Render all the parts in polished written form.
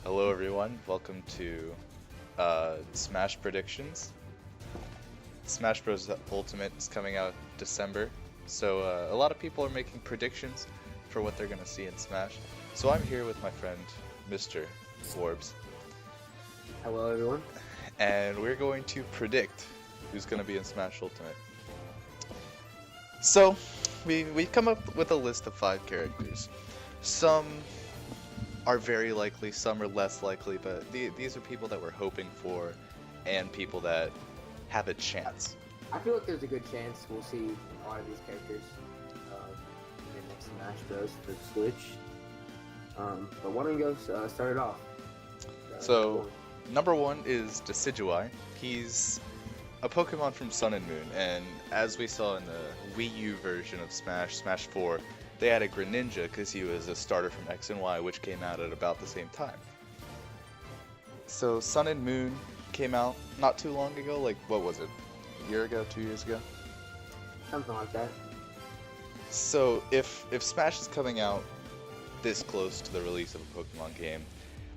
Hello everyone, welcome to Smash Predictions. Smash Bros. Ultimate is coming out December, so a lot of people are making predictions for what they're going to see in Smash. So I'm here with my friend, Mr. Orbs, Hello, everyone. and we're going to predict who's going to be in Smash Ultimate. So, we come up with a list of 5 characters. Some are very likely, some are less likely, but these are people that we're hoping for and people that have a chance. I feel like there's a good chance we'll see a lot of these characters in the next Smash Bros. For the Switch. But why don't you go start it off? So, number 1 is Decidueye. He's a Pokemon from Sun and Moon, and as we saw in the Wii U version of Smash 4, they added Greninja because he was a starter from X and Y, which came out at about the same time. So Sun and Moon came out not too long ago, like, what was it? A year ago, 2 years ago? Something like that. So if Smash is coming out this close to the release of a Pokemon game,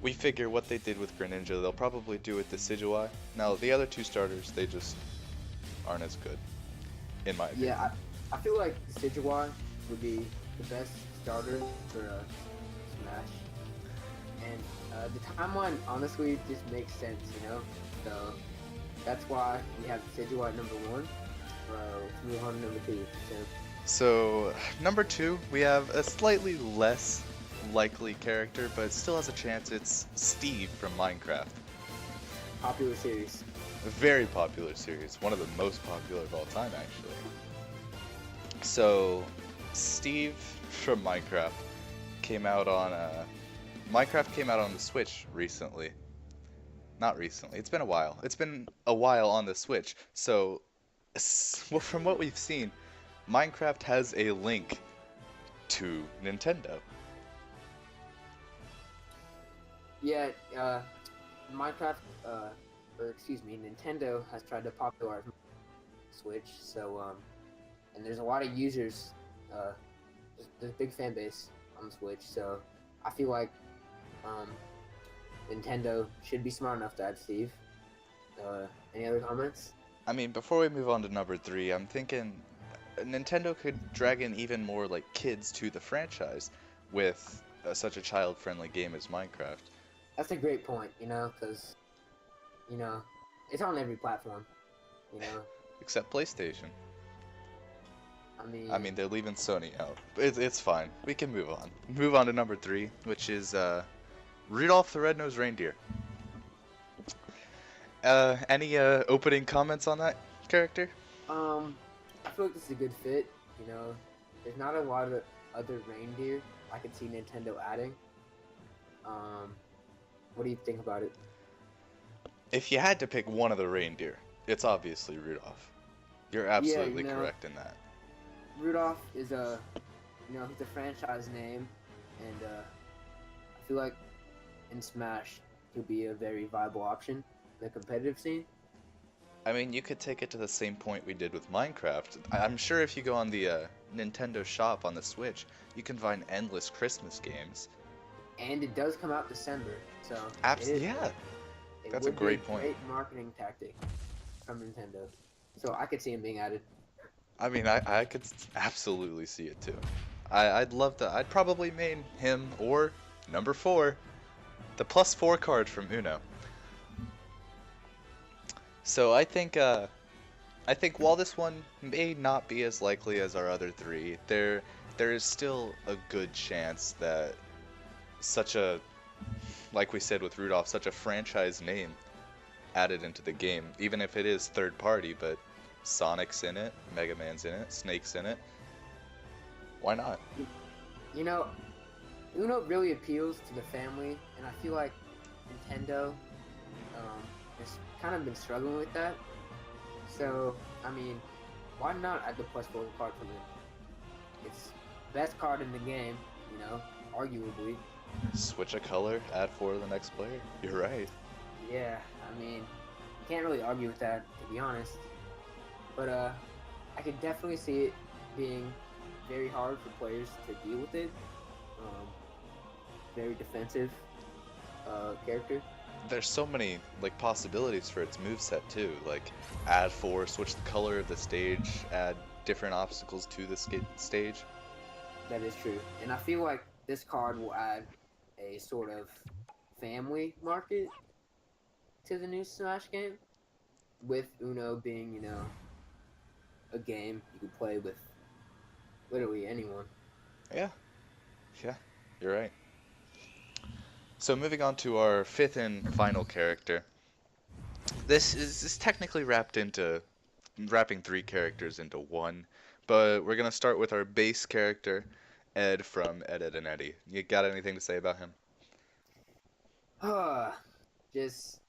we figure what they did with Greninja, they'll probably do with Decidueye. Now, the other 2 starters, they just aren't as good, in my opinion. Yeah, I feel like Decidueye would be the best starter for Smash. And the timeline honestly just makes sense, you know? So that's why we have Decidueye number 1. Let's move on to number 2. So, number 2, we have a slightly less likely character, but still has a chance. It's Steve from Minecraft. Popular series. A very popular series, one of the most popular of all time, actually. So, Steve from Minecraft came out on the Switch recently. Not recently. It's been a while. It's been a while on the Switch. So, well, from what we've seen, Minecraft has a link to Nintendo. Yeah, Minecraft, Nintendo has tried to popularize Switch, so, and there's a lot of users, there's a big fan base on the Switch, so I feel like, Nintendo should be smart enough to add Steve. Any other comments? I mean, before we move on to number 3, I'm thinking Nintendo could drag in even more, like, kids to the franchise with such a child-friendly game as Minecraft. That's a great point, you know, because, you know, it's on every platform, you know. Except PlayStation. I mean, they're leaving Sony out. But it's fine. We can move on. Move on to number 3, which is Rudolph the Red-Nosed Reindeer. Any opening comments on that character? I feel like this is a good fit, you know. There's not a lot of other reindeer I could see Nintendo adding. What do you think about it? If you had to pick one of the reindeer, it's obviously Rudolph. You're absolutely correct in that. Rudolph is he's a franchise name, and I feel like in Smash he'll be a very viable option in the competitive scene. I mean, you could take it to the same point we did with Minecraft. I'm sure if you go on the Nintendo shop on the Switch, you can find endless Christmas games. And it does come out December, so yeah, that's a great point. Great marketing tactic from Nintendo. So I could see him being added. I mean, I could absolutely see it too. I'd love to. I'd probably main him or number 4, the +4 card from Uno. So I think while this one may not be as likely as our other 3, there is still a good chance that like we said with Rudolph, such a franchise name added into the game, even if it is third party, but Sonic's in it, Mega Man's in it, Snake's in it. Why not? You know, Uno really appeals to the family, and I feel like Nintendo has kind of been struggling with that. So, I mean, why not add the +4 card from it? It's the best card in the game, you know, arguably. Switch a color, add 4 to the next player. You're right. Yeah, I mean, you can't really argue with that, to be honest. But I could definitely see it being very hard for players to deal with it. Very defensive. character. There's so many like possibilities for its moveset too. Like add four, switch the color of the stage, add different obstacles to the stage. That is true, and I feel like this card will add a sort of family market to the new Smash game, with Uno being, a game you can play with literally anyone. Yeah, yeah, you're right. So moving on to our fifth and final character. This is technically wrapping three characters into one, but we're gonna start with our base character, Ed from Ed, Ed and Eddie. You got anything to say about him? Just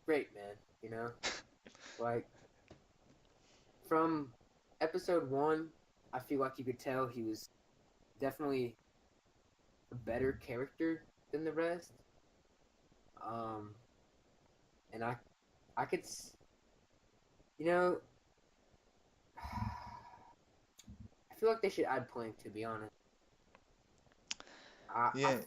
great, man. Like from episode one, I feel like you could tell he was definitely a better character than the rest. Um, and I could, you know, I feel like they should add Plank. To be honest, I Yeah,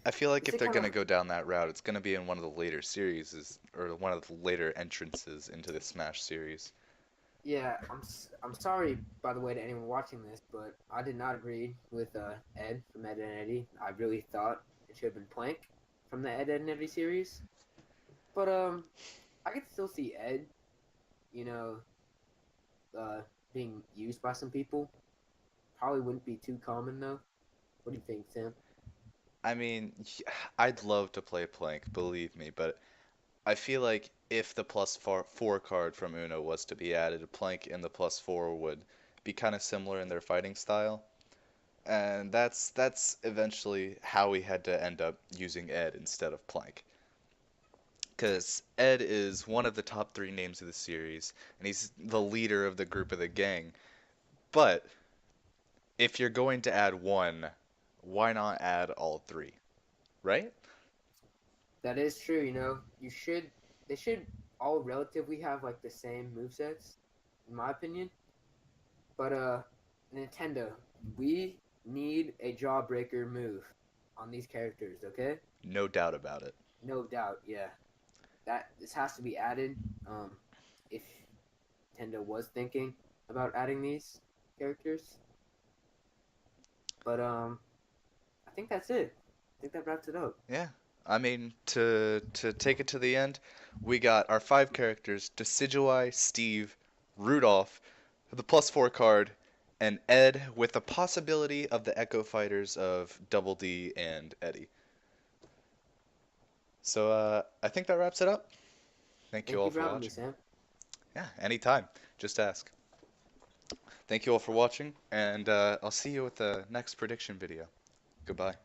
I feel like is if it they're kind of gonna go down that route, it's gonna be in one of the later series, or one of the later entrances into the Smash series. yeah. I'm sorry by the way to anyone watching this, but I did not agree with Ed from Ed and Eddie. I really thought it should have been Plank from the Ed, Ed and Eddie series. But I could still see Ed, you know, uh, being used by some people. Probably wouldn't be too common though. What do you think, Sam? I mean, I'd love to play Plank, believe me, but I feel like if the four card from Uno was to be added, Plank and the plus four would be kind of similar in their fighting style. And that's eventually how we had to end up using Ed instead of Plank. Because Ed is one of the top three names of the series, and he's the leader of the group of the gang. But if you're going to add one, why not add all three, right? That is true. They should all relatively have like the same movesets, in my opinion. But Nintendo, we need a jawbreaker move on these characters. Okay, No doubt about it. no doubt. Yeah, that this has to be added. Um, if Nintendo was thinking about adding these characters, but I think that's it. I think that wraps it up. Yeah. I mean, to take it to the end, we got our five characters: Decidueye, Steve, Rudolph, the plus four card, and Ed with the possibility of the Echo Fighters of Double D and Eddie. So I think that wraps it up. Thank you Thank all you for for having me, watching. Sam. Yeah, anytime. Just ask. Thank you all for watching, and I'll see you with the next prediction video. Goodbye.